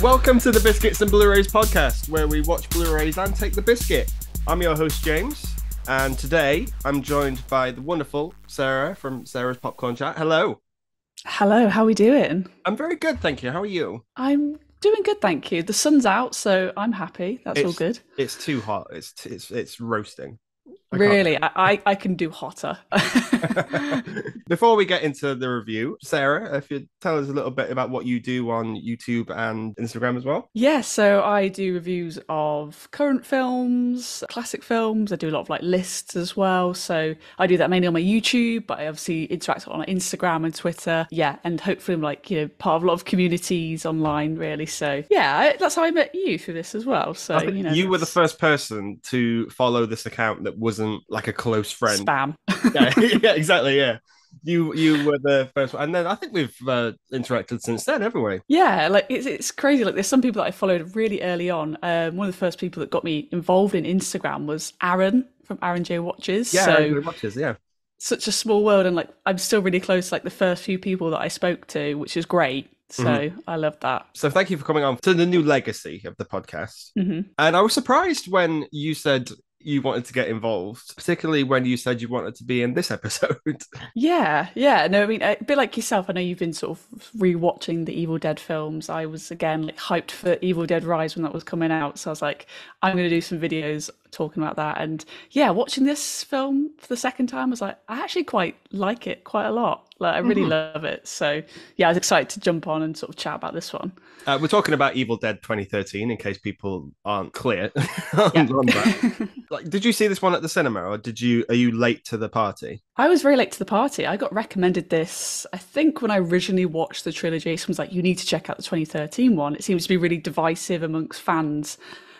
Welcome to the Biscuits and Blu-rays podcast, where we watch Blu-rays and take the biscuit. I'm your host, James, and today I'm joined by the wonderful Sarah from Sarah's Popcorn Chat. Hello. Hello, how are we doing? I'm very good, thank you. How are you? I'm doing good, thank you. The sun's out, so I'm happy. That's all good. It's too hot. It's roasting. Really, I can do hotter. Before we get into the review, Sarah, if you'd tell us a little bit about what you do on YouTube and Instagram as well. Yeah, so I do reviews of current films, classic films. I do a lot of like lists as well. So I do that mainly on my YouTube, but I obviously interact on Instagram and Twitter. Yeah, and hopefully I'm like, part of a lot of communities online, really. So yeah, that's how I met you through this as well. So, you were the first person to follow this account that wasn't like a close friend. Spam. Yeah, exactly. Yeah. You were the first one, and then I think we've interacted since then, haven't we? Yeah, like it's crazy. Like there's some people that I followed really early on. One of the first people that got me involved in Instagram was Aaron from Aaron J Watches. Yeah, so Aaron J Watches. Yeah, such a small world, and like I'm still really close to like the first few people that I spoke to, which is great. So I love that. So thank you for coming on to the new legacy of the podcast. And I was surprised when you said you wanted to get involved, particularly when you said you wanted to be in this episode. Yeah. No, I mean, a bit like yourself, I know you've been sort of rewatching the Evil Dead films. I was, again, like hyped for Evil Dead Rise when that was coming out. So I was like, I'm going to do some videos talking about that. And yeah, watching this film for the second time, I was like, I actually quite like it quite a lot. Like, I really love it. So yeah, I was excited to jump on and sort of chat about this one. We're talking about Evil Dead 2013, in case people aren't clear on that. Like, did you see this one at the cinema, or are you late to the party? I was very late to the party. I got recommended this, I think, when I originally watched the trilogy. Someone's like, you need to check out the 2013 one. It seems to be really divisive amongst fans.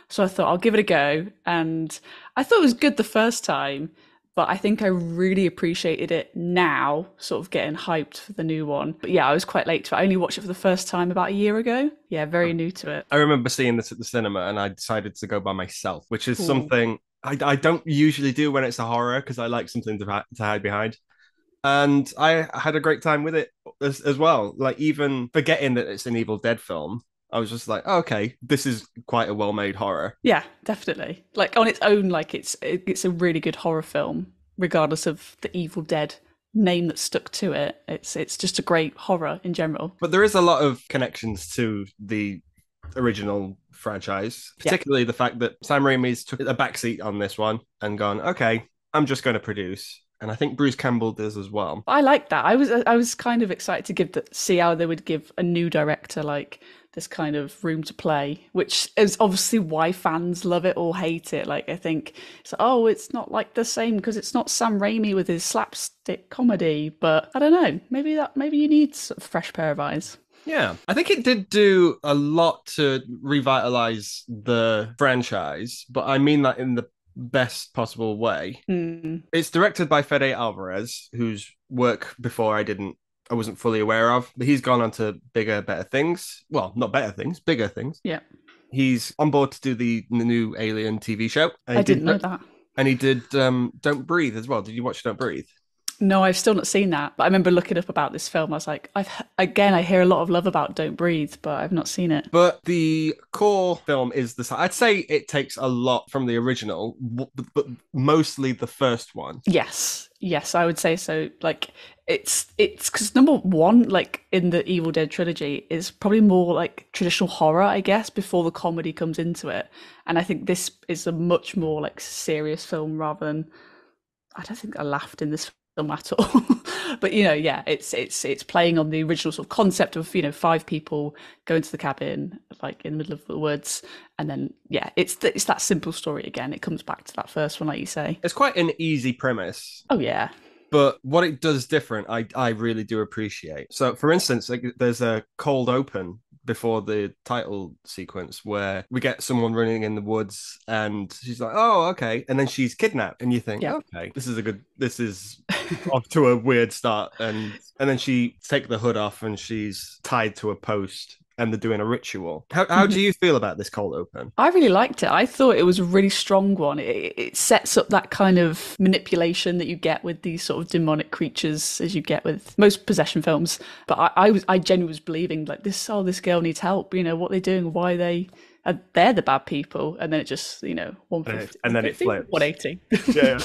So I thought I'll give it a go. And I thought it was good the first time, but I think I really appreciated it now, sort of getting hyped for the new one. But yeah, I was quite late to it. I only watched it for the first time about a year ago. Yeah, very new to it. I remember seeing this at the cinema, and I decided to go by myself, which is something I don't usually do when it's a horror, because I like something to hide behind. And I had a great time with it as well. Like, even forgetting that it's an Evil Dead film, I was just like, oh, okay, this is quite a well-made horror. Yeah, definitely. Like, on its own, like it's a really good horror film, regardless of the Evil Dead name that stuck to it. It's just a great horror in general. But there is a lot of connections to the original franchise, particularly the fact that Sam Raimi's took a backseat on this one and gone, okay, I'm just going to produce. And I think Bruce Campbell does as well. I like that. I was kind of excited to see how they would give a new director like this kind of room to play, which is obviously why fans love it or hate it. Like, I think it's not like the same because it's not Sam Raimi with his slapstick comedy. But I don't know. Maybe you need a fresh pair of eyes. Yeah, I think it did do a lot to revitalize the franchise, but I mean that in the best possible way. It's directed by Fede Alvarez, whose work before I wasn't fully aware of, but he's gone on to bigger, better things. Well, not better things, bigger things. Yeah. He's on board to do the new Alien TV show. I didn't know that. And he did Don't Breathe as well. Did you watch Don't Breathe? No, I've still not seen that. But I remember looking up about this film. I was like, I hear a lot of love about Don't Breathe, but I've not seen it. But the core film is I'd say it takes a lot from the original, but mostly the first one. Yes, I would say so. Like, it's because number one, like in the Evil Dead trilogy, is probably more like traditional horror, I guess, before the comedy comes into it. And I think this is a much more like serious film rather than. I don't think I laughed in this film at all. But it's playing on the original sort of concept of 5 people going to the cabin like in the middle of the woods, and then it's that simple story again. It comes back to that first one, like you say. It's quite an easy premise. Oh yeah. But what it does different, I really do appreciate. So, for instance, like, there's a cold open before the title sequence where we get someone running in the woods and she's like, oh, okay. And then she's kidnapped. And you think, okay, this is off to a weird start, and then she take the hood off and she's tied to a post and they're doing a ritual. How do you feel about this cold open? I really liked it. I thought it was a really strong one. It sets up that kind of manipulation that you get with these sort of demonic creatures, as you get with most possession films. But I genuinely was believing like this girl needs help. You know what they're doing, why they're the bad people, and then it just 150 and then it flips 180. Yeah.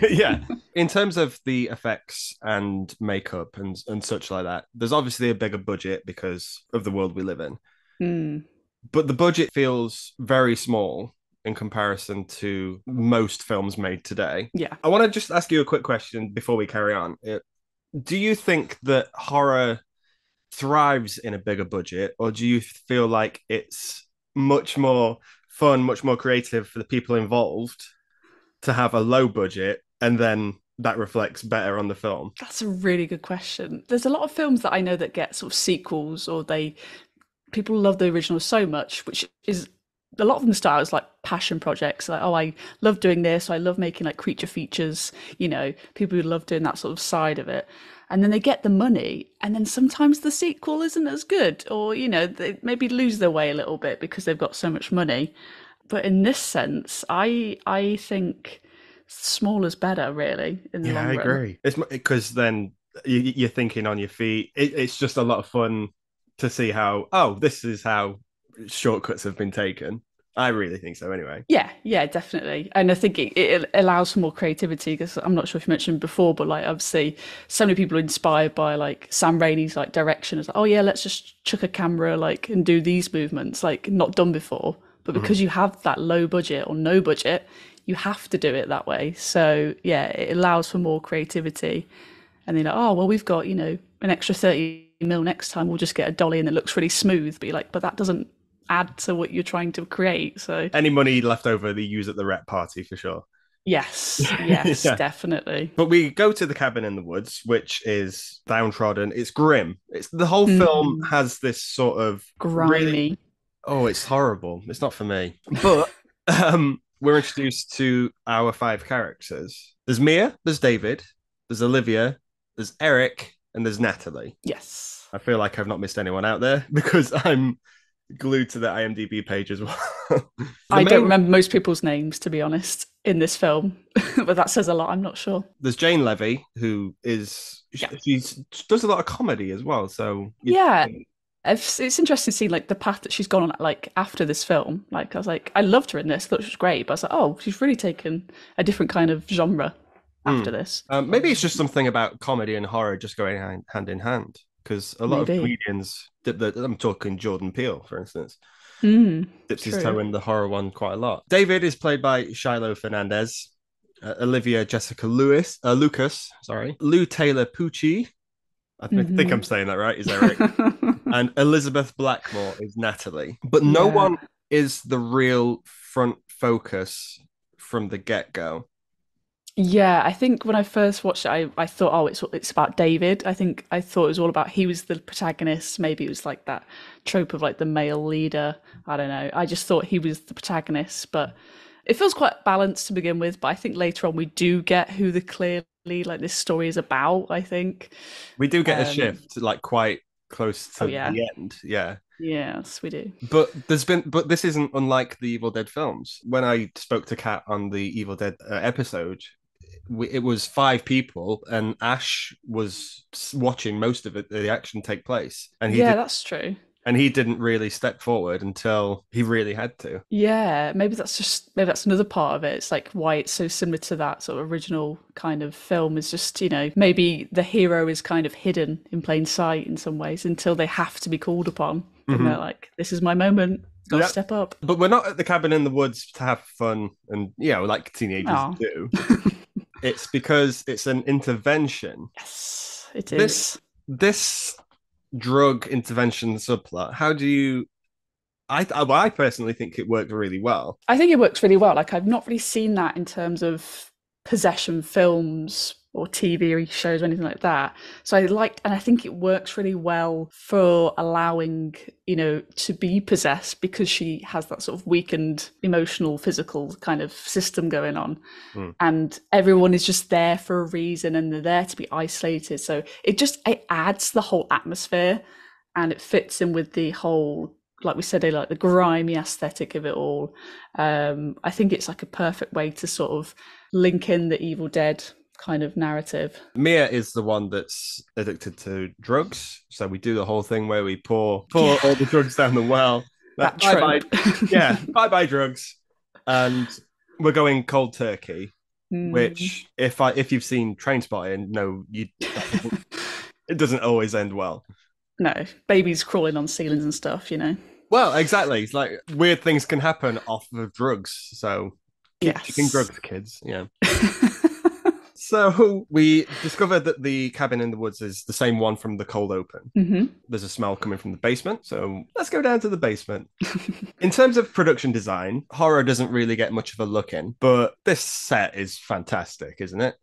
Yeah. In terms of the effects and makeup and such like that, there's obviously a bigger budget because of the world we live in. But the budget feels very small in comparison to most films made today. Yeah. I want to just ask you a quick question before we carry on. Do you think that horror thrives in a bigger budget, or do you feel like it's much more fun, much more creative for the people involved to have a low budget, and then that reflects better on the film? That's a really good question. There's a lot of films that I know that get sort of sequels, or people love the original so much, which is a lot of them start as like passion projects. Like, oh, I love doing this. I love making like creature features. People who love doing that sort of side of it. And then they get the money, and then sometimes the sequel isn't as good, or they maybe lose their way a little bit because they've got so much money. But in this sense, I think small is better, really. In the long run. I agree. It's because then you're thinking on your feet. It's just a lot of fun to see how this is how shortcuts have been taken. I really think so anyway. Yeah, definitely. And I think it allows for more creativity, because I'm not sure if you mentioned before, but like obviously so many people are inspired by like Sam Raimi's like direction. It's like, oh yeah, let's just chuck a camera like and do these movements like not done before. But because you have that low budget or no budget, you have to do it that way. So yeah, it allows for more creativity. And they're like, oh well, we've got an extra 30 mil next time. We'll just get a dolly and it looks really smooth. But you're like, but that doesn't add to what you're trying to create. So any money left over they use at the rep party for sure. Yes, yeah. Definitely. But we go to the cabin in the woods, which is downtrodden. It's grim. It's the whole film has this sort of grimy. It's horrible. It's not for me. But we're introduced to our 5 characters. There's Mia, there's David, there's Olivia, there's Eric, and there's Natalie. Yes. I feel like I've not missed anyone out there because I'm glued to the IMDb page as well. I don't remember most people's names, to be honest, in this film, but that says a lot. I'm not sure. There's Jane Levy, who is she does a lot of comedy as well. So it's interesting to see like the path that she's gone on like after this film. Like I was like, I loved her in this, thought she was great, but I was like, oh, she's really taken a different kind of genre after this. Maybe it's just something about comedy and horror just going hand in hand. Because a lot of comedians, I'm talking Jordan Peele, for instance, dips his toe in the horror one quite a lot. David is played by Shiloh Fernandez, Olivia Jessica Lucas, Lou Taylor Pucci, I think I'm saying that right, is Eric, and Elizabeth Blackmore is Natalie. But no one is the real front focus from the get-go. Yeah, I think when I first watched it, I thought, oh, it's about David. I thought it was all about he was the protagonist. Maybe it was like that trope of like the male leader. I don't know. I just thought he was the protagonist, but it feels quite balanced to begin with. But I think later on we do get who clearly like this story is about. I think we do get a shift, like quite close to the end. Yeah. Yes, we do. But this isn't unlike the Evil Dead films. When I spoke to Kat on the Evil Dead episode, it was 5 people, and Ash was watching most of the action take place. And that's true. And he didn't really step forward until he really had to. Yeah, maybe that's another part of it. It's like why it's so similar to that sort of original kind of film is just, maybe the hero is kind of hidden in plain sight in some ways until they have to be called upon. And they're like, this is my moment. Gotta step up. But we're not at the cabin in the woods to have fun and, like teenagers do. It's because it's an intervention. Yes, it is. This drug intervention subplot, how do you... I personally think it worked really well. I think it works really well. Like, I've not really seen that in terms of possession films or TV shows or anything like that. So I liked, and I think it works really well for allowing, to be possessed, because she has that sort of weakened emotional, physical kind of system going on. And everyone is just there for a reason, and they're there to be isolated. So it adds the whole atmosphere, and it fits in with the whole, like we said, like the grimy aesthetic of it all. I think it's like a perfect way to sort of link in the Evil Dead kind of narrative. Mia is the one that's addicted to drugs, so we do the whole thing where we pour all the drugs down the well. Bye drugs, and we're going cold turkey. Which, if you've seen Trainspotting, no, it doesn't always end well. No, babies crawling on ceilings and stuff, Well, exactly. It's like weird things can happen off of drugs. So keep taking drugs, kids. Yeah. So we discovered that the cabin in the woods is the same one from the cold open. There's a smell coming from the basement. So let's go down to the basement. In terms of production design, horror doesn't really get much of a look in, but this set is fantastic, isn't it?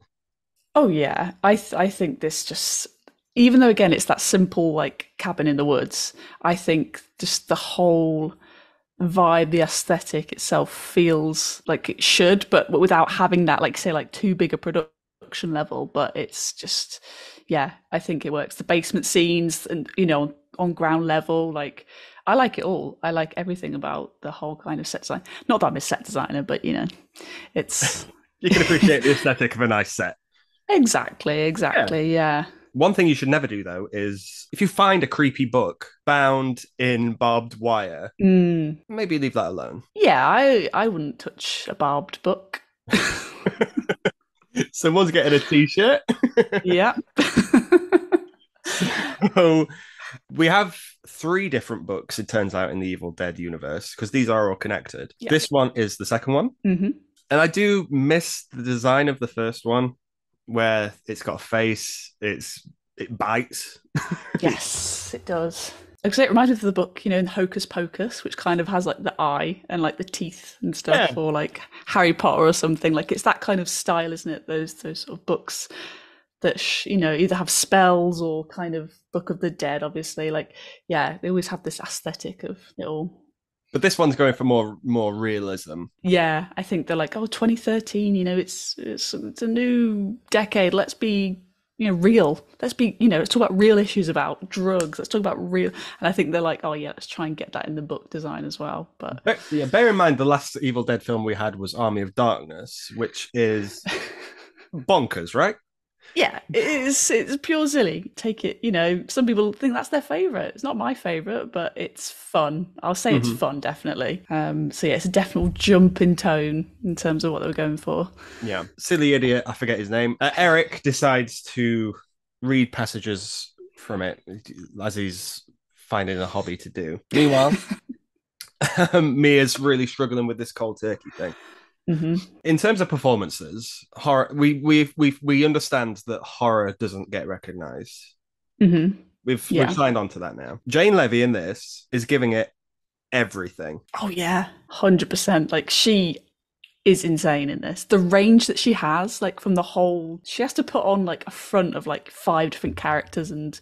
Oh, yeah. I think this just, even though, again, it's that simple, like, cabin in the woods, I think just the whole vibe, the aesthetic itself feels like it should, but without having that, like, say, like, too big a production level. But it's just, yeah, I think it works. The basement scenes and, on ground level, like, I like it all. I like everything about the whole kind of set design. Not that I'm a set designer, but, it's... You can appreciate the aesthetic of a nice set. Exactly, yeah. One thing you should never do, though, is if you find a creepy book bound in barbed wire, maybe leave that alone. Yeah, I wouldn't touch a barbed book. Someone's getting a t-shirt. Yeah. So we have 3 different books, it turns out, in the Evil Dead universe, because these are all connected. Yep. This one is the second one. And I do miss the design of the first one, where it's got a face, it bites. Yes, it does. Because it reminds me of the book, in Hocus Pocus, which kind of has like the eye and like the teeth and stuff, or like Harry Potter or something. Like it's that kind of style, isn't it? Those sort of books that either have spells or kind of Book of the Dead, obviously. Like, yeah, they always have this aesthetic of it all. But this one's going for more realism. Yeah, I think they're like, 2013, it's a new decade. Let's be, real. Let's be, let's talk about real issues about drugs. Let's talk about real. And I think they're like, oh yeah, let's try and get that in the book design as well. But bear in mind, the last Evil Dead film we had was Army of Darkness, which is bonkers, right? Yeah, it's pure silly. Take it, some people think that's their favourite. It's not my favourite, but it's fun. I'll say it's fun, definitely. So yeah, it's a definite jump in tone in terms of what they were going for. Yeah. Silly idiot, I forget his name. Eric decides to read passages from it as he's finding a hobby to do. Meanwhile, Mia's really struggling with this cold turkey thing. In terms of performances, horror, we understand that horror doesn't get recognized. We've signed on to that now. Jane Levy in this is giving it everything. Oh yeah, 100%. Like she is insane in this. The range that she has, like from the whole, she has to put on like a front of like 5 different characters and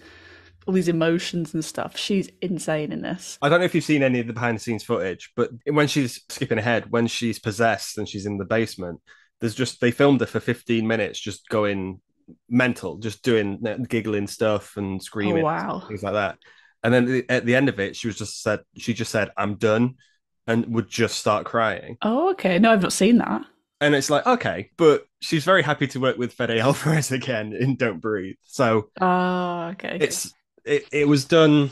all these emotions and stuff. She's insane in this. I don't know if you've seen any of the behind the scenes footage, but when she's skipping ahead, when she's possessed and she's in the basement, they filmed her for 15 minutes just going mental, just doing giggling stuff and screaming. Oh, wow. Things like that. And then at the end of it, she just said, I'm done, and would just start crying. Oh, okay. No, I've not seen that. And it's like, okay, but she's very happy to work with Fede Alvarez again in Don't Breathe. So okay. It was done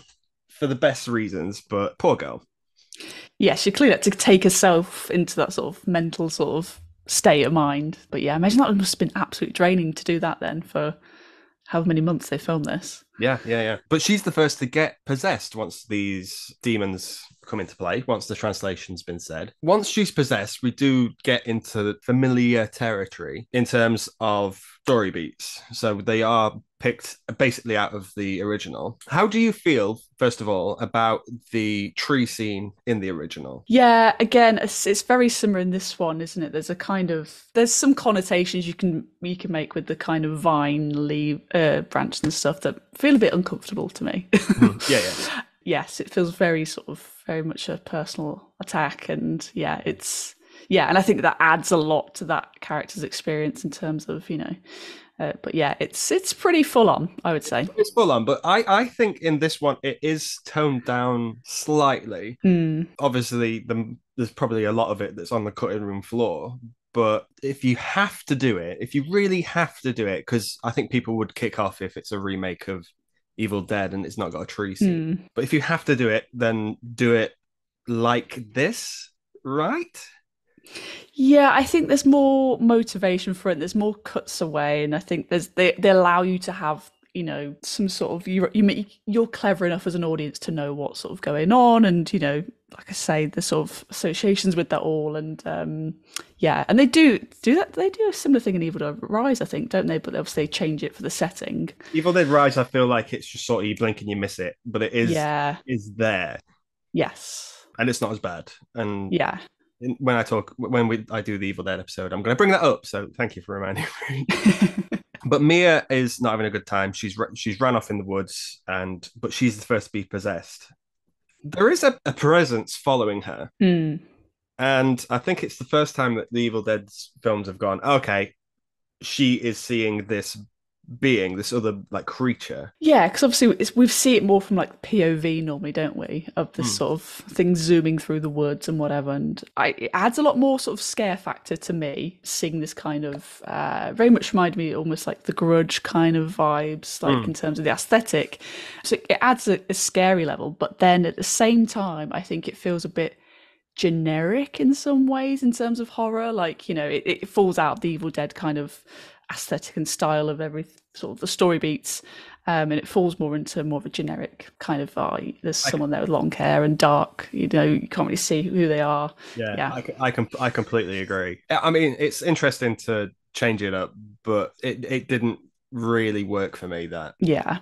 for the best reasons, but poor girl. Yeah, she clearly had to take herself into that sort of mental sort of state of mind. But yeah, imagine that must have been absolutely draining to do that then for however many months they filmed this. Yeah. But she's the first to get possessed once these demons come into play, once the translation's been said. Once she's possessed, we do get into familiar territory in terms of story beats. So they are picked basically out of the original. How do you feel, first of all, about the tree scene in the original? Yeah, again, it's very similar in this one, isn't it? There's some connotations you can make with the kind of vine leaf branch and stuff that feel a bit uncomfortable to me. Yeah. Yes, it feels very much a personal attack, and and I think that adds a lot to that character's experience in terms of but yeah, it's pretty full on, I would say. It's full on, but I think in this one it is toned down slightly. Obviously, there's probably a lot of it that's on the cutting room floor. But if you have to do it, if you really have to do it, because I think people would kick off if it's a remake of Evil Dead and it's not got a tree scene. But if you have to do it, then do it like this, right? Yeah, I think there's more motivation for it. There's more cuts away, and I think they allow you to have some sort of you're clever enough as an audience to know what's sort of going on, and like I say, the sort of associations with that all, and and they do that. They do a similar thing in Evil Dead Rise, I think, don't they? But obviously they change it for the setting. Evil Dead Rise, I feel like it's just sort of you blink and you miss it, but it is there. Yes, and it's not as bad. And yeah. When I do the Evil Dead episode, I'm going to bring that up. So thank you for reminding me. But Mia is not having a good time. She's run off in the woods, but she's the first to be possessed. There is a presence following her, and I think it's the first time that the Evil Dead films have gone, okay, she is seeing this being, this other like creature. Yeah, because obviously we see it more from like POV normally, don't we? Of this sort of thing zooming through the woods and whatever, and it adds a lot more sort of scare factor to me. Seeing this kind of very much reminded me almost like the Grudge kind of vibes, like in terms of the aesthetic. So it adds a scary level, but then at the same time, I think it feels a bit generic in some ways in terms of horror. Like it falls out of the Evil Dead kind of aesthetic and style of every sort of the story beats, and it falls more into more of a generic kind of there's someone there with long hair and dark, you can't really see who they are. I completely agree. I mean, it's interesting to change it up, but it didn't really work for me. That I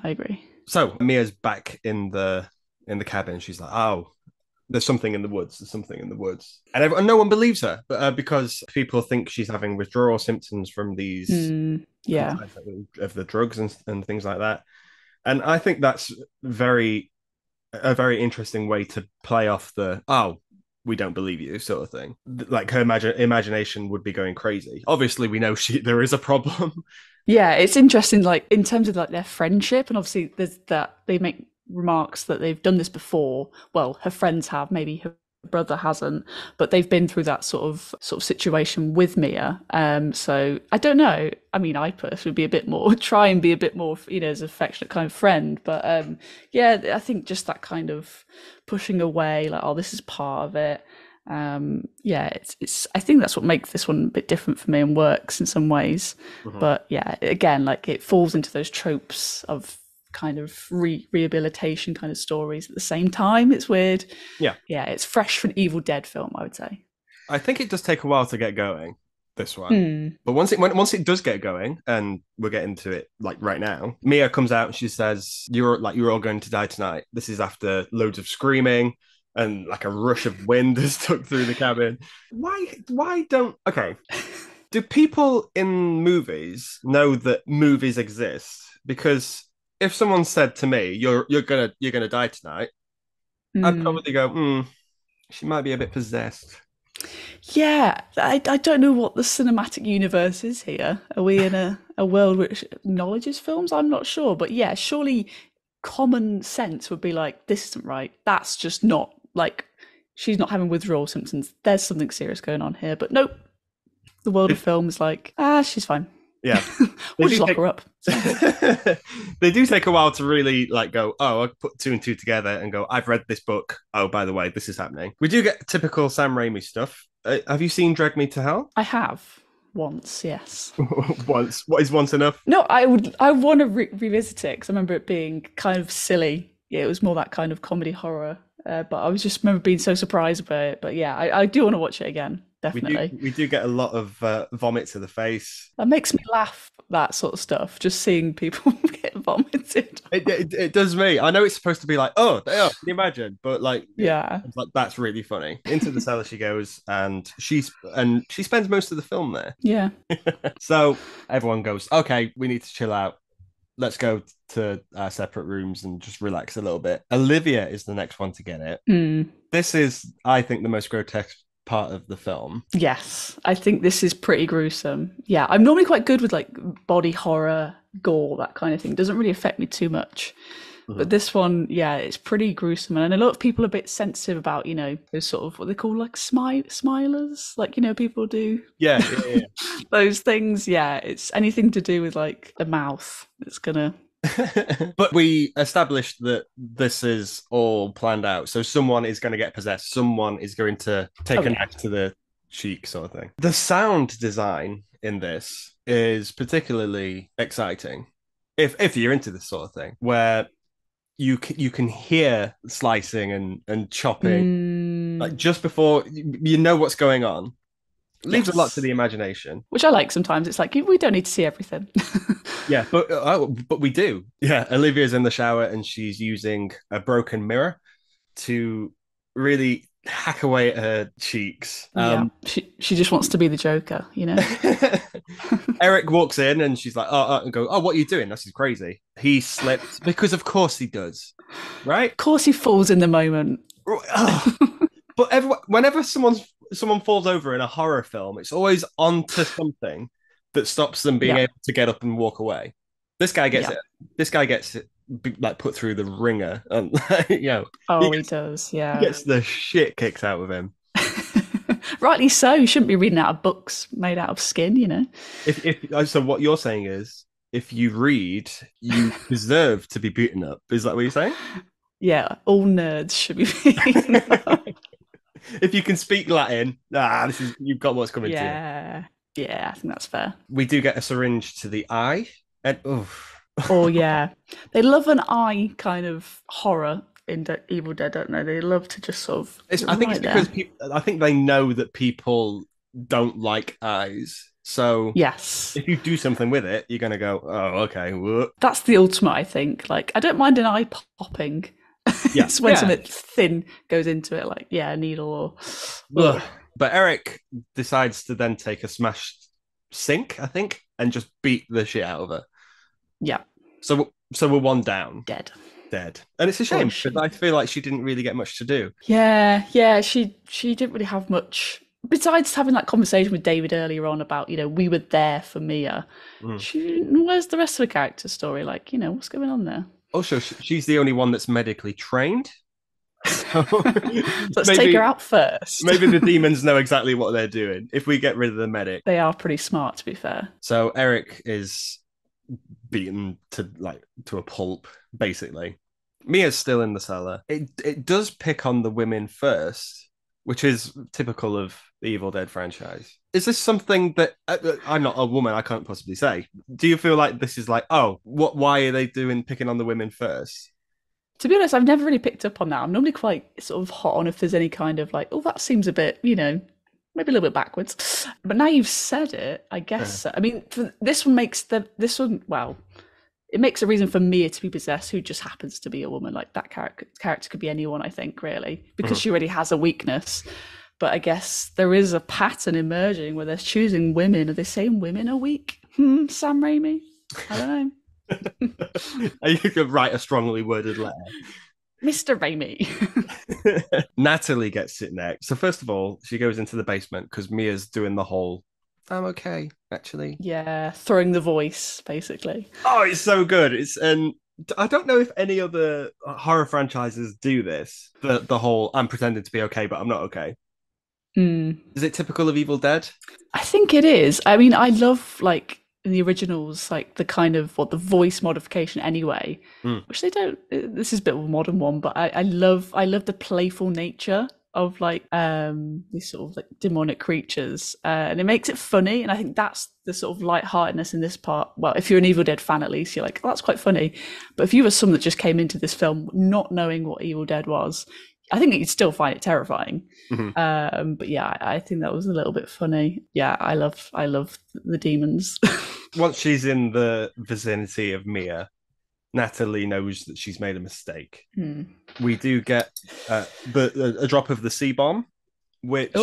agree. So Mia's back in the cabin. She's like, oh, there's something in the woods. There's something in the woods. And no one believes her because people think she's having withdrawal symptoms from these of the drugs and things like that. And I think that's a very interesting way to play off the, oh, we don't believe you sort of thing. Like her imagination would be going crazy. Obviously, we know there is a problem. Yeah, it's interesting, like in terms of like their friendship, and obviously there's that they make remarks that they've done this before. Well, her friends have, maybe her brother hasn't, but they've been through that sort of situation with Mia. So I don't know. I mean, I personally would try and be a bit more, as an affectionate kind of friend. But I think just that kind of pushing away, like, oh, this is part of it. It's I think that's what makes this one a bit different for me and works in some ways. But again, like it falls into those tropes of kind of rehabilitation kind of stories at the same time. It's weird. It's fresh for an Evil Dead film, I would say. I think it does take a while to get going, this one. But once it does get going, and we're getting to it like right now, Mia comes out and she says, you're all going to die tonight. This is after loads of screaming and like a rush of wind has took through the cabin. Why don't do people in movies know that movies exist? Because if someone said to me, "You're gonna die tonight," I'd probably go, she might be a bit possessed. Yeah, I don't know what the cinematic universe is here. Are we in a world which acknowledges films? I'm not sure, but yeah, surely common sense would be like, this isn't right. That's just not like she's not having withdrawal symptoms. There's something serious going on here. But nope, the world of film is like, she's fine. Yeah, we'll just lock her up. They do take a while to really like go, oh, I put two and two together and go, I've read this book. Oh, by the way, this is happening. We do get typical Sam Raimi stuff. Have you seen Drag Me to Hell? I have. once, yes. Once. What is once enough? No, I want to revisit it because I remember it being kind of silly. Yeah, it was more that kind of comedy horror. But I was just remember being so surprised by it. But yeah, I do want to watch it again. Definitely. We do get a lot of vomit to the face. That makes me laugh, that sort of stuff, just seeing people get vomited. It does me. I know it's supposed to be like, oh, they are, can you imagine? But like, Yeah. it's like that's really funny. Into the cellar she goes, and she spends most of the film there. Yeah. So everyone goes, okay, we need to chill out. Let's go to our separate rooms and just relax a little bit. Olivia is the next one to get it. Mm. This is, I think, the most grotesque part of the film. Yes, I think this is pretty gruesome. Yeah, I'm normally quite good with like body horror, gore, that kind of thing. It doesn't really affect me too much. But this one, yeah, it's pretty gruesome. And a lot of people are a bit sensitive about, you know, those sort of what they call like smilers. Like, you know, people do Yeah. those things. Yeah, it's anything to do with like the mouth. It's gonna. But we established that this is all planned out. So someone is going to get possessed. Someone is going to take a knife to the cheek, sort of thing. The sound design in this is particularly exciting. If you're into this sort of thing, where you can hear slicing and chopping, like just before you know what's going on. Leaves a lot to the imagination, which I like sometimes. It's like we don't need to see everything. Yeah, but we do. Yeah, Olivia's in the shower and she's using a broken mirror to really hack away at her cheeks. Yeah, she just wants to be the Joker, you know. Eric walks in and she's like, and go, oh, what are you doing? This is crazy. He slipped because, of course, he does, right? Of course, he falls in the moment. But whenever someone falls over in a horror film, it's always onto something that stops them being able to get up and walk away. This guy gets it. This guy gets it like put through the ringer, and you know. Oh, he does. Yeah, he gets the shit kicked out of him. Rightly so. You shouldn't be reading out of books made out of skin, you know. So what you're saying is, if you read, you deserve to be beaten up. Is that what you're saying? Yeah, all nerds should be beaten up. If you can speak Latin, you've got what's coming to you. Yeah, I think that's fair. We do get a syringe to the eye. And oh yeah, they love an eye kind of horror in Evil Dead, don't they? They love to just sort of. I think it's because I think they know that people don't like eyes. So yes, if you do something with it, you're gonna go, oh, okay. Whoa. That's the ultimate, I think. Like, I don't mind an eye popping. Yeah, it's when something thin goes into it, like a needle or. But Eric decides to then take a smashed sink, I think, and just beat the shit out of her. Yeah. So we're one down. Dead. And it's a shame because I feel like she didn't really get much to do. Yeah. She didn't really have much. Besides having that conversation with David earlier on about, you know, we were there for Mia. Where's the rest of the character story? Like, you know, what's going on there? Also, she's the only one that's medically trained. So let's take her out first. Maybe the demons know exactly what they're doing. If we get rid of the medic, they are pretty smart, to be fair. So Eric is beaten to a pulp, basically. Mia's still in the cellar. It does pick on the women first, which is typical of the Evil Dead franchise. Is this something that I'm not a woman? I can't possibly say. Do you feel like this is like, oh, why are they picking on the women first? To be honest, I've never really picked up on that. I'm normally quite sort of hot on if there's any kind of like, oh, that seems a bit, you know, maybe a little bit backwards. But now you've said it, I guess. I mean, this one it makes a reason for Mia to be possessed, who just happens to be a woman. Like that character could be anyone, I think, really, because she already has a weakness. But I guess there is a pattern emerging where they're choosing women. Are they saying women are weak? Sam Raimi? I don't know. You could write a strongly worded letter. Mr. Raimi. Natalie gets it next. So first of all, she goes into the basement because Mia's doing the whole, I'm okay, actually. Yeah, throwing the voice, basically. Oh, it's so good. And I don't know if any other horror franchises do this. The whole, I'm pretending to be okay, but I'm not okay. Is it typical of Evil Dead? I think it is. I mean, I love like in the originals, like the kind of the voice modification anyway, which they don't. This is a bit of a modern one, but I love the playful nature of like these sort of like demonic creatures, and it makes it funny. And I think that's the sort of lightheartedness in this part. Well, if you're an Evil Dead fan, at least you're like, oh, that's quite funny. But if you were someone that just came into this film not knowing what Evil Dead was, I think you'd still find it terrifying. But yeah, I think that was a little bit funny. Yeah, I love the demons. Once she's in the vicinity of Mia, Natalie knows that she's made a mistake. We do get a drop of the C-bomb, which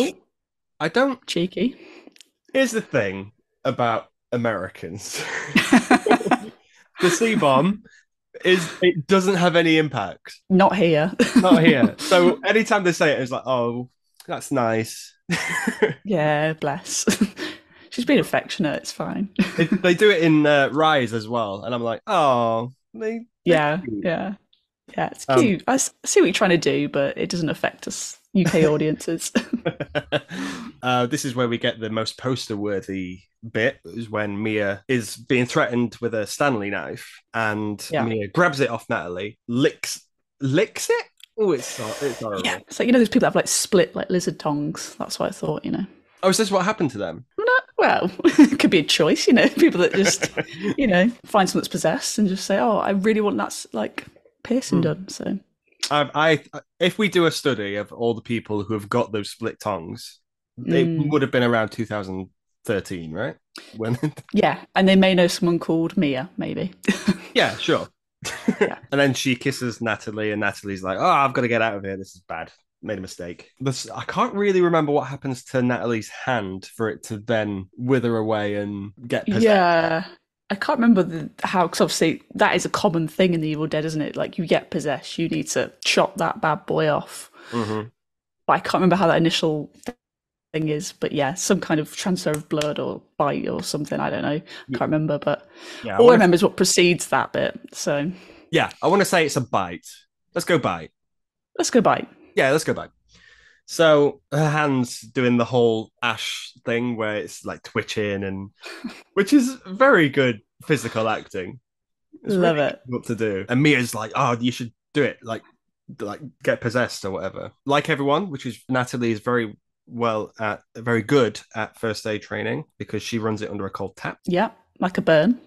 I don't... Cheeky. Here's the thing about Americans. The C-bomb it doesn't have any impact. Not here. Not here. So anytime they say it, it's like, oh, that's nice. Yeah, bless. She's being affectionate. It's fine. They do it in Rise as well, and I'm like, oh, yeah. It's cute. I see what you're trying to do, but it doesn't affect us UK audiences. This is where we get the most poster-worthy bit, is when Mia is being threatened with a Stanley knife, and Mia grabs it off Natalie, licks it. Oh, it's horrible. Yeah, it's like, those people that have like split like lizard tongues. That's what I thought. Oh, is this what happened to them? Well, it could be a choice, people that just, find someone that's possessed and just say, oh, I really want that like piercing done. So, if we do a study of all the people who have got those split tongues, it would have been around 2013, right? Yeah, and they may know someone called Mia, maybe. Yeah, sure. Yeah. And then she kisses Natalie, and Natalie's like, oh, I've got to get out of here. This is bad. Made a mistake. I can't really remember what happens to Natalie's hand for it to then wither away and get possessed. Yeah, I can't remember how, because obviously that is a common thing in the Evil Dead, isn't it? Like, you get possessed, you need to chop that bad boy off. But I can't remember how that initial thing is. But yeah, some kind of transfer of blood or bite or something. I don't know. I can't remember. But all I remember is what precedes that bit. So yeah, I want to say it's a bite. Let's go bite. Yeah, let's go back. So her hand's doing the whole Ash thing where it's like twitching, and which is very good physical acting. It's Love really it. What to do. And Mia's like, oh, you should do it. Like get possessed or whatever. Like everyone, which is Natalie is very good at first aid training because she runs it under a cold tap. Yeah, like a burn.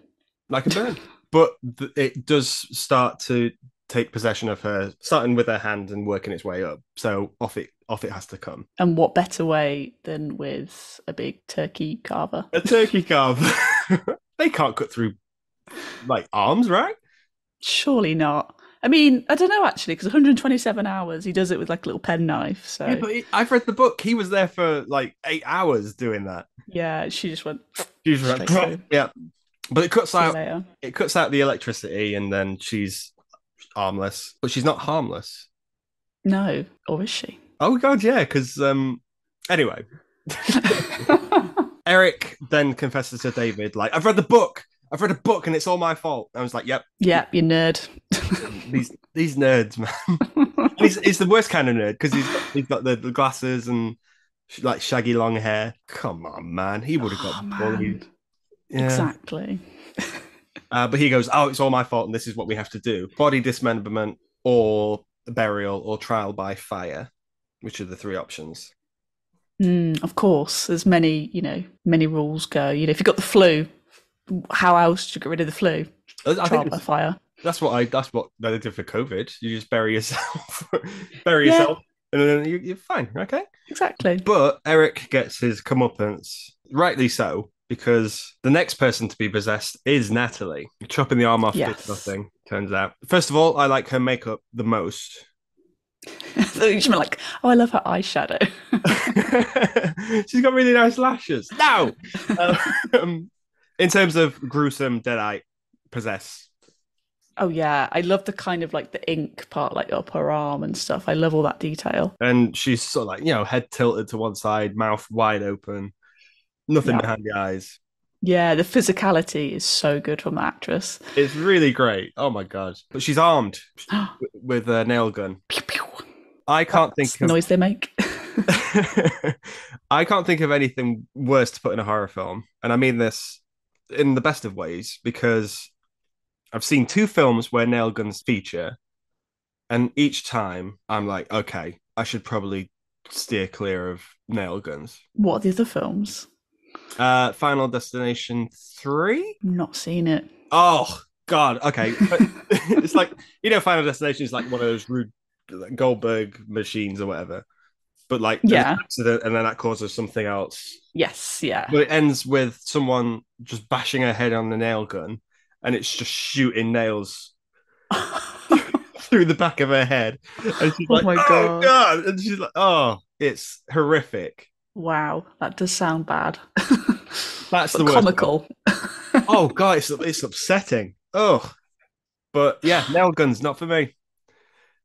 But it does start to take possession of her, starting with her hand and working its way up. So off it has to come. And what better way than with a big turkey carver? A turkey carver. They can't cut through like arms, right? Surely not. I mean, I don't know actually, because 127 hours, he does it with like a little penknife. So yeah, but I've read the book. He was there for like 8 hours doing that. Yeah, she just went. Yeah, but it cuts out. It cuts out the electricity, and then she's armless, but she's not harmless. No, or is she? Oh god, yeah, because anyway. Eric then confesses to David, like, I've read a book and it's all my fault. I was like, yep, you nerd. these nerds, man. he's the worst kind of nerd because he's got the glasses and like shaggy long hair. Come on, man, he would have got bullied. Yeah. Exactly. But he goes, oh, it's all my fault, and this is what we have to do: body dismemberment, or burial, or trial by fire, which are the three options. Of course, there's many rules go. If you've got the flu, how else do you get rid of the flu? Trial by fire. That's what they did for COVID. You just bury yourself, yourself, and then you're fine. Okay, exactly. But Eric gets his comeuppance, rightly so, because the next person to be possessed is Natalie. Chopping the arm off did nothing, turns out. First of all, I like her makeup the most. So you mean like, oh, I love her eyeshadow. She's got really nice lashes. No! In terms of gruesome deadite possess. Oh yeah, I love the kind of like the ink part, like up her arm and stuff. I love all that detail. And she's sort of like, head tilted to one side, mouth wide open, nothing behind the eyes. Yeah, the physicality is so good from the actress. It's really great. Oh my god! But she's armed with a nail gun. Pew, pew. I can't think of the noise they make. I can't think of anything worse to put in a horror film, and I mean this in the best of ways, because I've seen 2 films where nail guns feature, and each time I'm like, okay, I should probably steer clear of nail guns. What are the other films? Final Destination 3? Not seen it. Oh God. Okay. It's like, Final Destination is like one of those Rube Goldberg machines or whatever. But like there's an accident and then that causes something else. Yes, yeah. But it ends with someone just bashing her head on the nail gun and it's just shooting nails through the back of her head. And she's like, my oh God. And she's like, oh, it's horrific. Wow, that does sound bad. That's the comical. Oh God, it's upsetting. Oh, but yeah, nail guns not for me.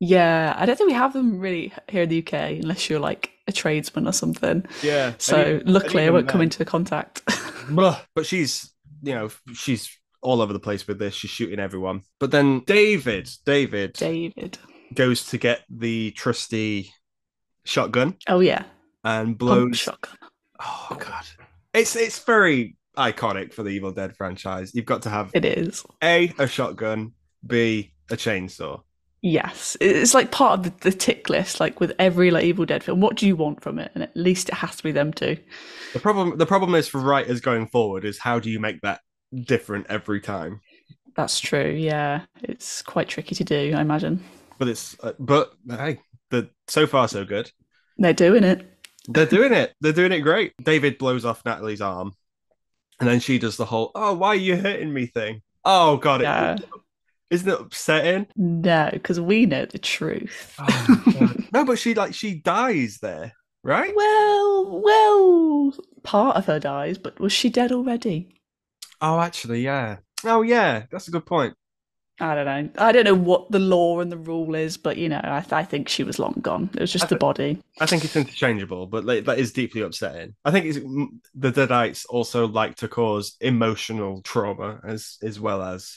Yeah, I don't think we have them really here in the UK unless you're like a tradesman or something. Yeah. So luckily I won't come into contact. But she's all over the place with this. She's shooting everyone. But then David goes to get the trusty shotgun. Oh yeah. And blows shotgun. Oh God. It's very iconic for the Evil Dead franchise. You've got to have it is A, a shotgun, B, a chainsaw. Yes, it's like part of the tick list. Like with every like Evil Dead film, what do you want from it? And at least it has to be them two. The problem is for writers going forward is how do you make that different every time? That's true. Yeah, it's quite tricky to do, I imagine. But hey, so far so good. They're doing it. They're doing it. They're doing it great. David blows off Natalie's arm, and then she does the whole "Oh, why are you hurting me?" thing. Oh God, yeah. Isn't it upsetting? No, because we know the truth. Oh, no, but she dies there, right? Well, part of her dies, but was she dead already? Oh, actually, yeah. Oh, yeah, that's a good point. I don't know. I don't know what the law and the rule is, but I think she was long gone. It was just the body. I think it's interchangeable, but that is deeply upsetting. I think the Deadites also like to cause emotional trauma as well as.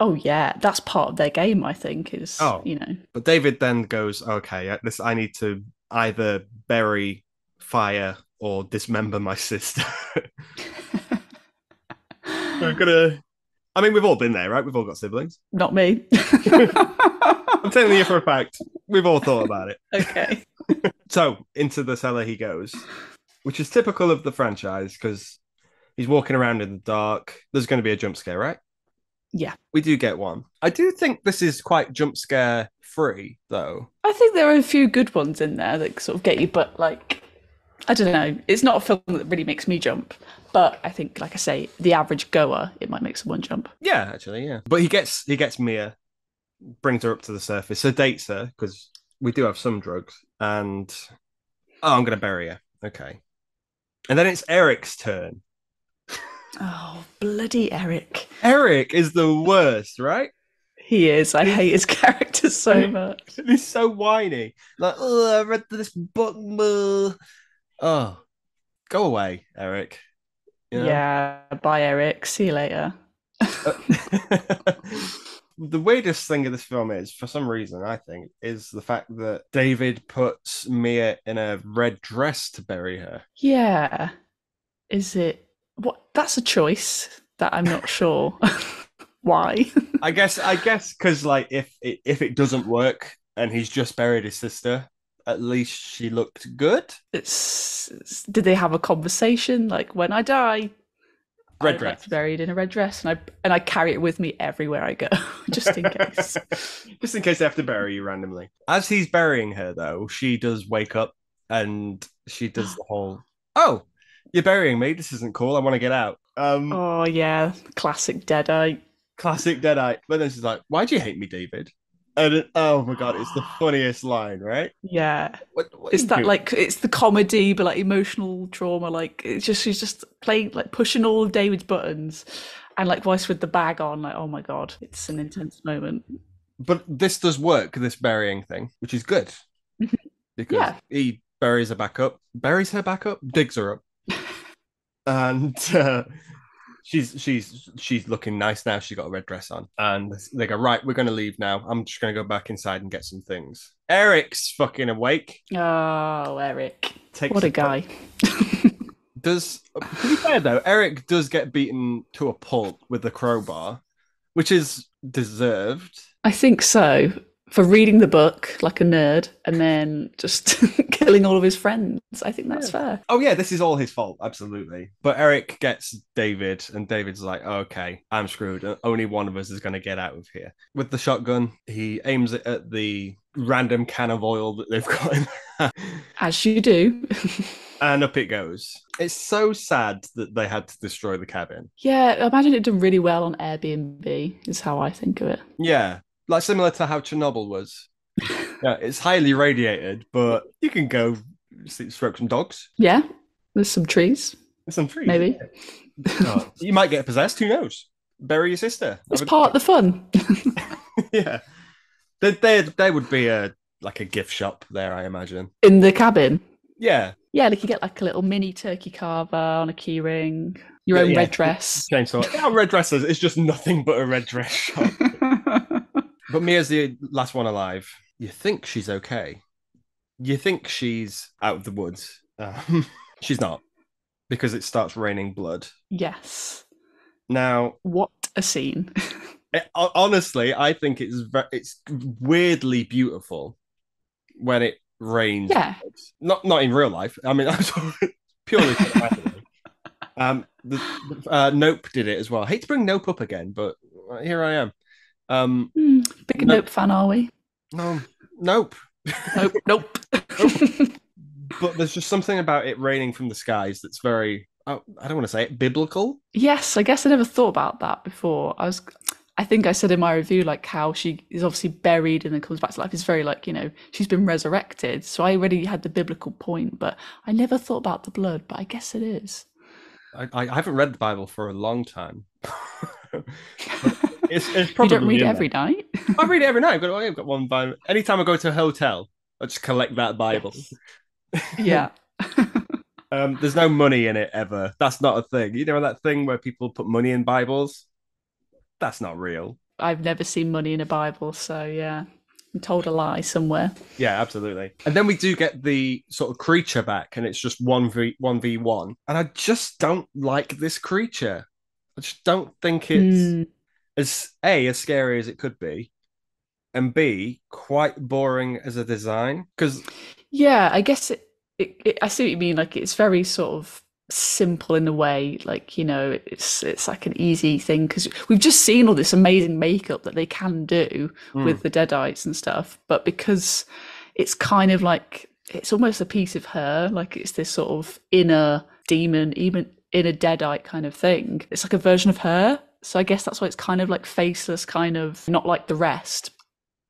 Oh yeah, that's part of their game. I think is But David then goes, okay, I need to either bury, fire, or dismember my sister. We're gonna. I mean, we've all been there, right? We've all got siblings. Not me. I'm telling you for a fact. We've all thought about it. Okay. So into the cellar he goes, which is typical of the franchise because he's walking around in the dark. There's going to be a jump scare, right? Yeah. We do get one. I do think this is quite jump scare free, though. I think there are a few good ones in there that sort of get you, but like, I don't know. It's not a film that really makes me jump. But I think, like I say, the average goer, it might make someone jump. Yeah, actually, yeah. But he gets Mia, brings her up to the surface, sedates her, because we do have some drugs, and I'm going to bury her. Okay. And then it's Eric's turn. Oh, bloody Eric. Eric is the worst, right? He is. I hate his character so much. He's so whiny. Like, oh, I read this book. Oh, go away, Eric. Yeah, bye, Eric. See you later. The weirdest thing of this film is, for some reason, I think, is the fact that David puts Mia in a red dress to bury her. Yeah. Is it... What? That's a choice that I'm not sure why. I guess because like if it doesn't work and he's just buried his sister, at least she looked good. Did they have a conversation like, when I die, red dress, like buried in a red dress, and I carry it with me everywhere I go, just in case. Just in case they have to bury you randomly. As he's burying her, though, she does wake up and she does the whole, "Oh, you're burying me. This isn't cool. I want to get out." Oh yeah, classic Deadite. Classic Deadite. But then she's like, "Why do you hate me, David?" And oh my God, it's the funniest line, right? Yeah. What it's that doing? Like, it's the comedy, but like emotional trauma. Like, it's just, she's just playing, like pushing all of David's buttons, and like voice with the bag on. Like, oh my God, it's an intense moment. But this does work, this burying thing, which is good because he buries her back up, digs her up, and she's looking nice now. She's got a red dress on, and they go, "Right, we're going to leave now. I'm just going to go back inside and get some things." Eric's fucking awake. Oh, Eric! What a guy. To be fair though, Eric does get beaten to a pulp with the crowbar, which is deserved. I think so. for reading the book like a nerd and then just killing all of his friends. I think that's fair. Oh yeah, this is all his fault, absolutely. But Eric gets David, and David's like, okay, I'm screwed. Only one of us is going to get out of here. With the shotgun, he aims it at the random can of oil that they've got in there. As you do. And up it goes. It's so sad that they had to destroy the cabin. Yeah, I imagine it done really well on Airbnb, is how I think of it. Yeah, like similar to how Chernobyl was. Yeah, it's highly radiated, but you can go stroke some dogs. Yeah, there's some trees. There's some trees. Maybe. Oh, you might get possessed, who knows? Bury your sister. It's part of the fun. Yeah. There would be a gift shop there, I imagine. In the cabin? Yeah. Yeah, like you get like a little mini turkey carver on a key ring, your own red dress. Chainsaw. Yeah, red dresses. It's just nothing but a red dress shop. But Mia's the last one alive. You think she's okay. You think she's out of the woods. She's not, because it starts raining blood. Yes. Now, what a scene. Honestly, I think it's weirdly beautiful when it rains. Yeah. Not in real life. I mean, I'm purely Nope did it as well. I hate to bring Nope up again, but here I am. Big Nope fan, are we? No, Nope. Nope. But there's just something about it raining from the skies that's very, I don't want to say it, biblical. Yes, I guess I never thought about that before. I think I said in my review, like, how she is obviously buried and then comes back to life. It's very like, she's been resurrected. So I already had the biblical point, but I never thought about the blood, but I guess it is. I haven't read the Bible for a long time. It's probably you don't read it every night? I read it every night. I've got one Bible. Anytime I go to a hotel, I just collect that Bible. Yes. Yeah. There's no money in it ever. That's not a thing. You know that thing where people put money in Bibles? That's not real. I've never seen money in a Bible, so yeah. I'm told a lie somewhere. Yeah, absolutely. And then we do get the sort of creature back, and it's just 1v1. And I just don't like this creature. I just don't think it's as scary as it could be, and B, quite boring as a design. Because yeah, I guess I see what you mean. Like, it's very sort of simple in a way. Like, it's like an easy thing because we've just seen all this amazing makeup that they can do with the Deadites and stuff. But because it's kind of like, it's almost a piece of her. Like, it's this sort of inner demon, even inner Deadite kind of thing. It's like a version of her. So I guess that's why it's kind of like faceless, kind of not like the rest.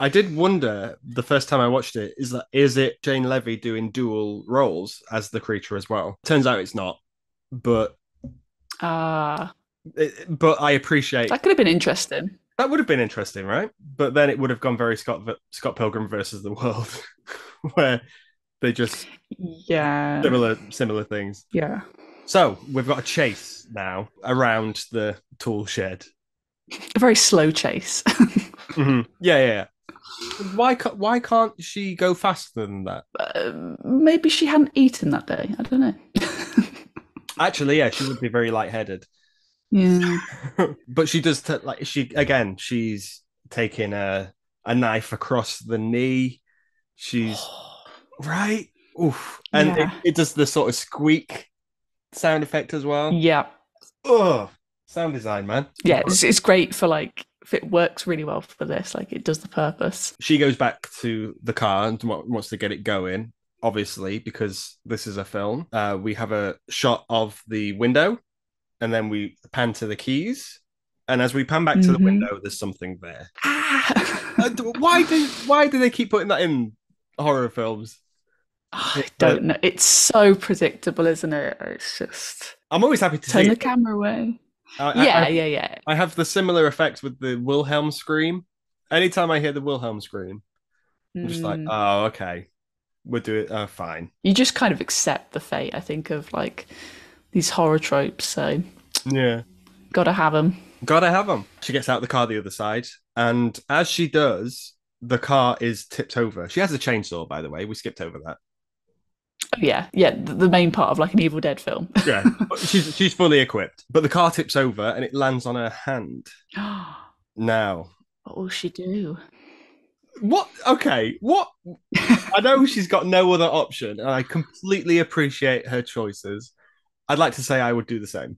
I did wonder the first time I watched it, is it Jane Levy doing dual roles as the creature as well? Turns out it's not, but I appreciate that. Could have been interesting. That would have been interesting, right? But then it would have gone very Scott Pilgrim versus the World, where they just similar things. Yeah. So we've got a chase now around the tool shed. A very slow chase. Mm-hmm. Yeah. Why can't she go faster than that? Maybe she hadn't eaten that day. I don't know. Actually, yeah, she would be very lightheaded. Yeah, but she does she's taking a knife across the knee. She's right. Oof, and it does the sort of squeak sound effect as well. Yeah. Oh, sound design, man. Yeah, it's great for like. It works really well for this. Like, it does the purpose. She goes back to the car and wants to get it going, obviously, because this is a film. We have a shot of the window, and then we pan to the keys. And as we pan back to the window, there's something there. Why do they keep putting that in horror films? I don't know. It's so predictable, isn't it? It's just. I'm always happy to turn the camera away. Yeah. I have the similar effect with the Wilhelm scream. Anytime I hear the Wilhelm scream, I'm just like, oh, okay, we'll do it. Oh, fine. You just kind of accept the fate, I think, of like these horror tropes. So yeah, gotta have them. She gets out the car the other side, and as she does, the car is tipped over. She has a chainsaw, by the way. We skipped over that. Oh, yeah, the main part of like an Evil Dead film. Yeah, she's fully equipped, but the car tips over and it lands on her hand. Now, what will she do? What? Okay. What? I know she's got no other option, and I completely appreciate her choices. I'd like to say I would do the same,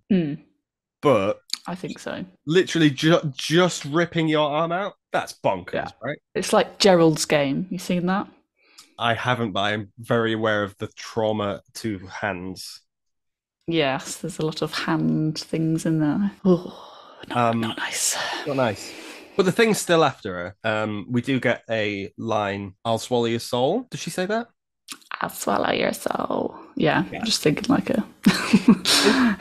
but I think so. literally just ripping your arm out, that's Yeah. bonkers, right? It's like Gerald's Game. You seen that? I haven't, but I'm very aware of the trauma to hands. Yes, there's a lot of hand things in there. Oh, not Um, nice. Not nice. But the thing's still after her. We do get a line, "I'll swallow your soul." Does she say that? I'll swallow your soul. Yeah, Yeah. I'm just thinking like a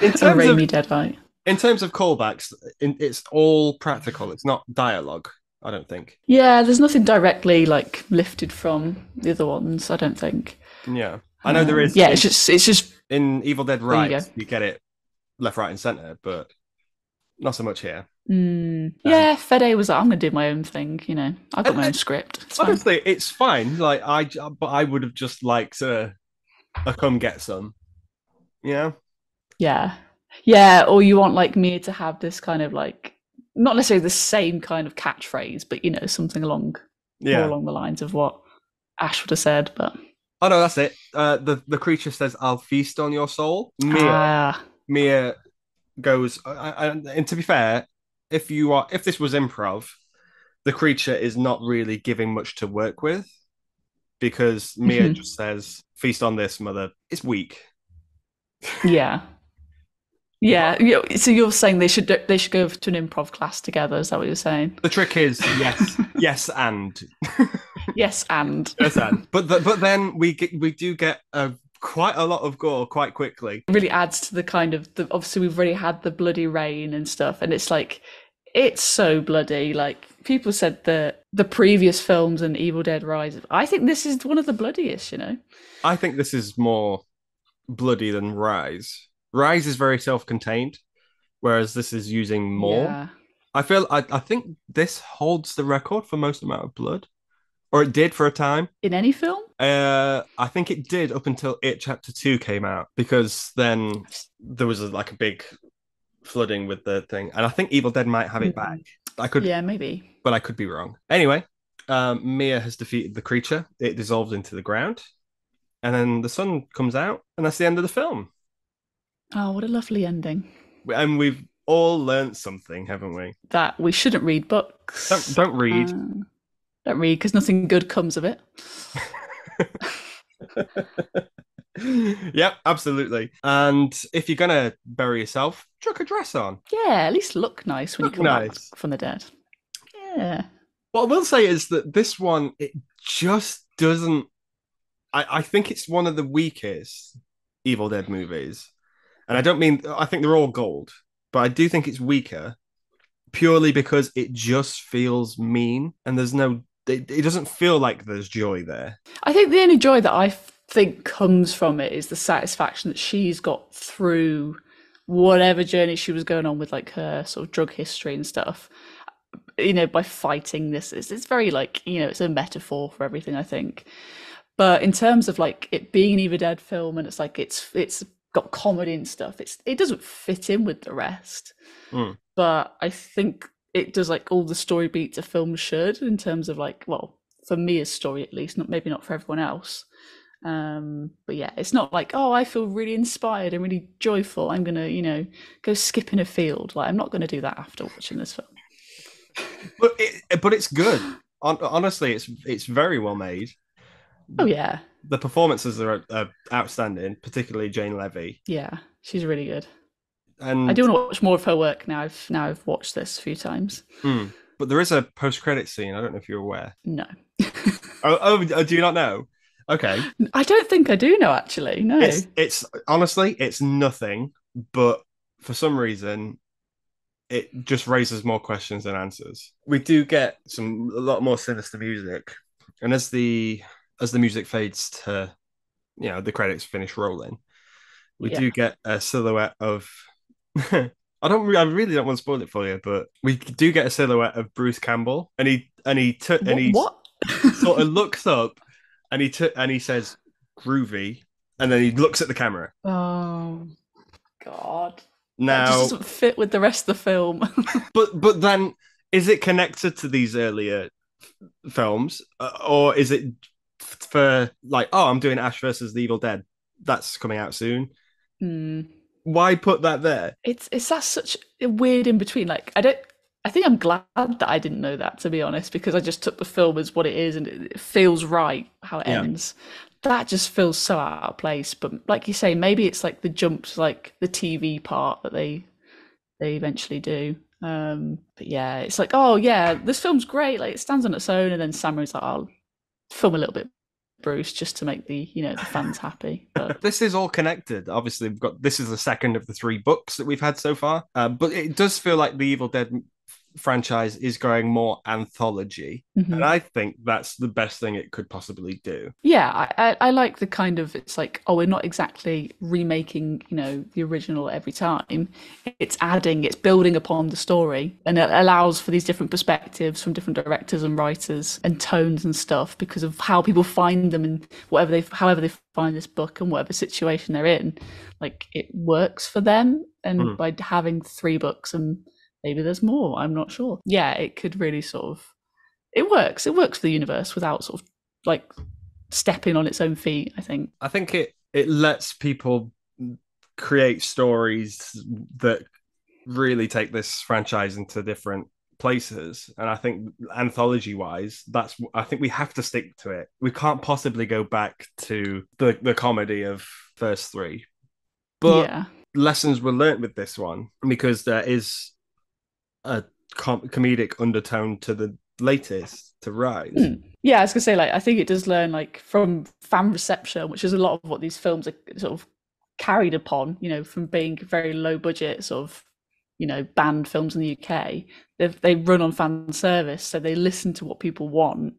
In a terms of Raimi Deadite. in terms of callbacks, it's all practical. It's not dialogue, I don't think. Yeah, there's nothing directly like lifted from the other ones. I don't think. Yeah. I know there is Yeah, it's just. in Evil Dead There you go. Rise, you get it left, right, and center, but not so much here. Yeah, Fede was like, I'm gonna do my own thing. I've got my own script. It's fine. Honestly, it's fine. But I would have just liked to come get some. Yeah. Yeah, yeah. Or you want like Mia to have this kind of like not necessarily the same kind of catchphrase, but something more Yeah. along the lines of what Ash would have said. But Oh no, that's it. The creature says, "I'll feast on your soul." ah, Mia goes, and to be fair, if this was improv, the creature is not really giving much to work with because Mia just says, "Feast on this, mother." It's weak. yeah. Yeah, so you're saying they should go to an improv class together? Is that what you're saying? The trick is yes, yes, and Yes, and yes, and but then we do get quite a lot of gore quite quickly. it really adds to the kind of obviously we've already had the bloody rain and stuff, and it's like it's so bloody. Like people said the previous films and Evil Dead Rise. I think this is one of the bloodiest. I think this is more bloody than Rise. Rise is very self-contained, whereas this is using more. Yeah. I think this holds the record for most amount of blood, or it did for a time. In any film? I think it did up until It Chapter 2 came out, because then there was like a big flooding with the thing, and I think Evil Dead might have it back. Yeah, maybe, but I could be wrong. Anyway, Mia has defeated the creature. It dissolves into the ground, and then the sun comes out, and that's the end of the film. Oh, what a lovely ending. And we've all learned something, haven't we? That we shouldn't read books. Don't read. Don't read, because nothing good comes of it. Yep, absolutely. And if you're gonna bury yourself, chuck a dress on. Yeah, at least look nice when you come back from the dead. Yeah. What I will say is that this one, it just doesn't. I think it's one of the weakest Evil Dead movies. And I don't mean, I think they're all gold, but I do think it's weaker purely because it just feels mean, and it doesn't feel like there's joy there. I think the only joy that I think comes from it is the satisfaction that she's got through whatever journey she was going on with like her sort of drug history and stuff, by fighting this. It's very like, it's a metaphor for everything, I think. But in terms of like it being an Evil Dead film, and it's like it's got comedy and stuff, it doesn't fit in with the rest. But I think it does like all the story beats a film should, in terms of like, well, for me as story at least, maybe not for everyone else. But yeah, it's not like, oh, I feel really inspired and really joyful, I'm gonna go skip in a field. Like, I'm not gonna do that after watching this film. But it's good. Honestly, it's very well made. Oh yeah, the performances are outstanding, particularly Jane Levy. Yeah, she's really good. And I do want to watch more of her work now. I've watched this a few times. But there is a post-credit scene. I don't know if you're aware. No. oh, do you not know? Okay. I don't think I do know, actually. No. It's honestly, it's nothing, but for some reason, it just raises more questions than answers. We do get a lot more sinister music, and as the music fades to, the credits finish rolling, we do get a silhouette of. I really don't want to spoil it for you, but we do get a silhouette of Bruce Campbell, and he what? sort of looks up, and he says groovy, and then he looks at the camera. Oh God! Now that just doesn't fit with the rest of the film. but then, is it connected to these earlier films, or is it for like, oh, I'm doing Ash versus the Evil Dead, that's coming out soon? Why put that there? It's that's such a weird in between. Like I think I'm glad that I didn't know that, to be honest, because I just took the film as what it is and it feels right how it Yeah. ends. That just feels so out of place. But like you say, maybe it's like the jumps, like the TV part that they eventually do. But yeah, it's like, oh yeah, this film's great. Like it stands on its own, and then Samura's like, I'll film a little bit Bruce just to make the fans happy. But This is all connected. Obviously, we've got this is the second of the three books that we've had so far. But it does feel like the Evil Dead franchise is going more anthology, and I think that's the best thing it could possibly do. Yeah, I like the kind of, it's like, oh, we're not exactly remaking, the original every time. It's adding, it's building upon the story, and it allows for these different perspectives from different directors and writers and tones and stuff because of how people find them and however they find this book and whatever situation they're in. Like it works for them, and by having three books and maybe there's more, I'm not sure. Yeah, it could really sort of, it works for the universe without sort of like stepping on its own feet, I think. I think it lets people create stories that really take this franchise into different places, and I think anthology wise, I think we have to stick to it. We can't possibly go back to the comedy of first three, but Yeah. lessons were learnt with this one because there is a comedic undertone to the latest, to Rise. Yeah, I was gonna say, like, I think it does learn like from fan reception, which is a lot of what these films are sort of carried upon, from being very low budget, sort of, banned films in the UK. They run on fan service, so they listen to what people want.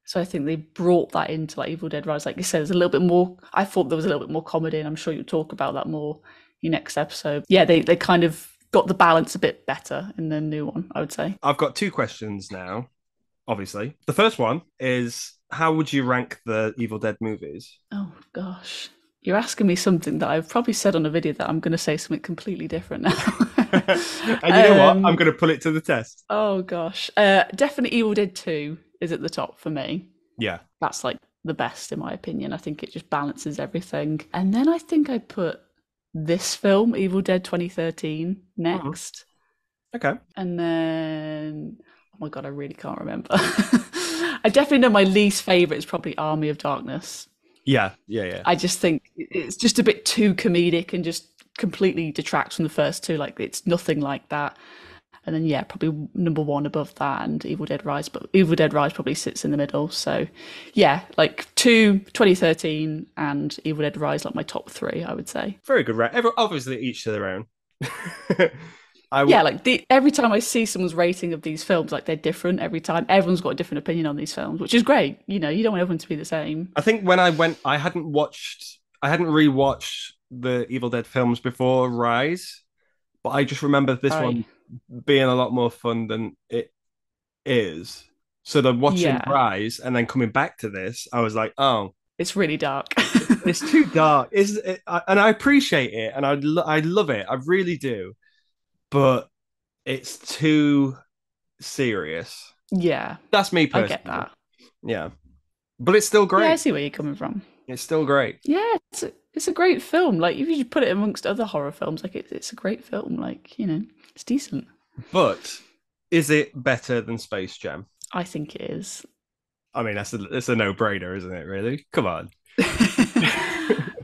So I think they brought that into like Evil Dead Rise. Like you said, there's a little bit more. I thought there was a little bit more comedy, and I'm sure you'll talk about that more in your next episode. Yeah, they kind of got the balance a bit better in the new one, I would say. I've got two questions now, obviously. The first one is, how would you rank the Evil Dead movies? Oh, gosh. You're asking me something that I've probably said on a video that I'm going to say something completely different now. And you know what? I'm going to put it to the test. Oh, gosh. Definitely Evil Dead 2 is at the top for me. Yeah. That's like the best, in my opinion. I think it just balances everything. And then I think I put this film, Evil Dead 2013, next. Okay. And then, oh my God, I really can't remember. I definitely know my least favorite is probably Army of Darkness. Yeah. I just think it's just a bit too comedic and just completely detracts from the first two. Like it's nothing like that. And then yeah, probably number one above that and Evil Dead Rise, but Evil Dead Rise probably sits in the middle. So yeah, like 2013 and Evil Dead Rise, like my top three, I would say. Very good, right? Obviously each to their own. Yeah, like every time I see someone's rating of these films, like they're different every time. Everyone's got a different opinion on these films, which is great. You don't want everyone to be the same. I think when I went, I hadn't rewatched the Evil Dead films before Rise, but I just remember this one being a lot more fun than it is. So then watching Rise and then coming back to this, I was like, oh, it's really dark. It's too dark. And I appreciate it, and I love it. I really do. But it's too serious. Yeah. That's me personally. I get that. Yeah. But it's still great. Yeah, I see where you're coming from. It's still great. Yeah, it's a great film. Like, if you put it amongst other horror films, like, it's a great film. Like, it's decent. But is it better than Space Jam? I think it is. I mean, it's a no-brainer, isn't it, really? Come on.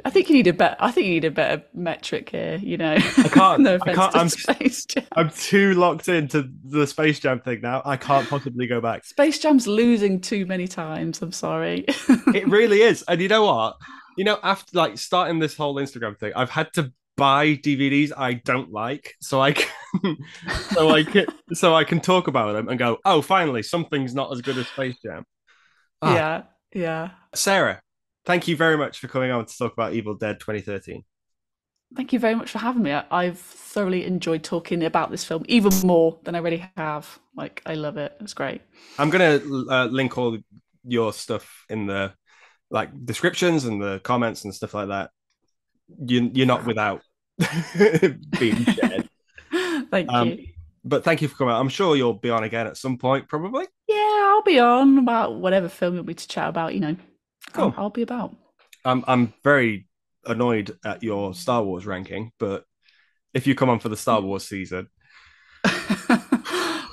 I think you need a better metric here. I can't. No offense to Space Jam. I'm too locked into the Space Jam thing now. I can't possibly go back. Space Jam's losing too many times. I'm sorry. It really is. And you know what? After like starting this whole Instagram thing, I've had to buy DVDs I don't like, so I can so I can talk about them and go, oh, finally, something's not as good as Space Jam. Yeah. Sarah, thank you very much for coming on to talk about Evil Dead 2013. Thank you very much for having me. I've thoroughly enjoyed talking about this film, even more than I already have. Like, I love it. It's great. I'm going to link all your stuff in the descriptions and the comments and stuff like that. You're not without being shared. Thank you. But thank you for coming. I'm sure you'll be on again at some point, probably. Yeah, I'll be on about whatever film you want me to chat about. Cool. I'll be about. I'm very annoyed at your Star Wars ranking, but if you come on for the Star Wars season.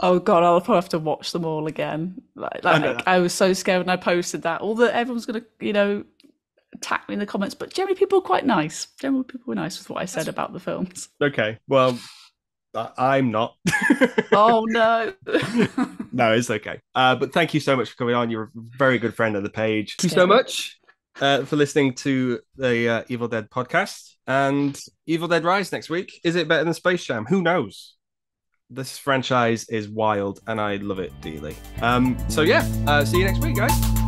Oh God, I'll probably have to watch them all again. I was so scared when I posted that. Everyone's gonna, attack me in the comments, but generally people were quite nice. Generally people were nice with what I said about the films. Okay, well, I'm not. Oh no. No, it's okay. But thank you so much for coming on. You're a very good friend of the page. Thank you so much for listening to the Evil Dead podcast, and Evil Dead Rise next week. Is it better than Space Jam? Who knows? This franchise is wild and I love it dearly. So yeah, see you next week, guys.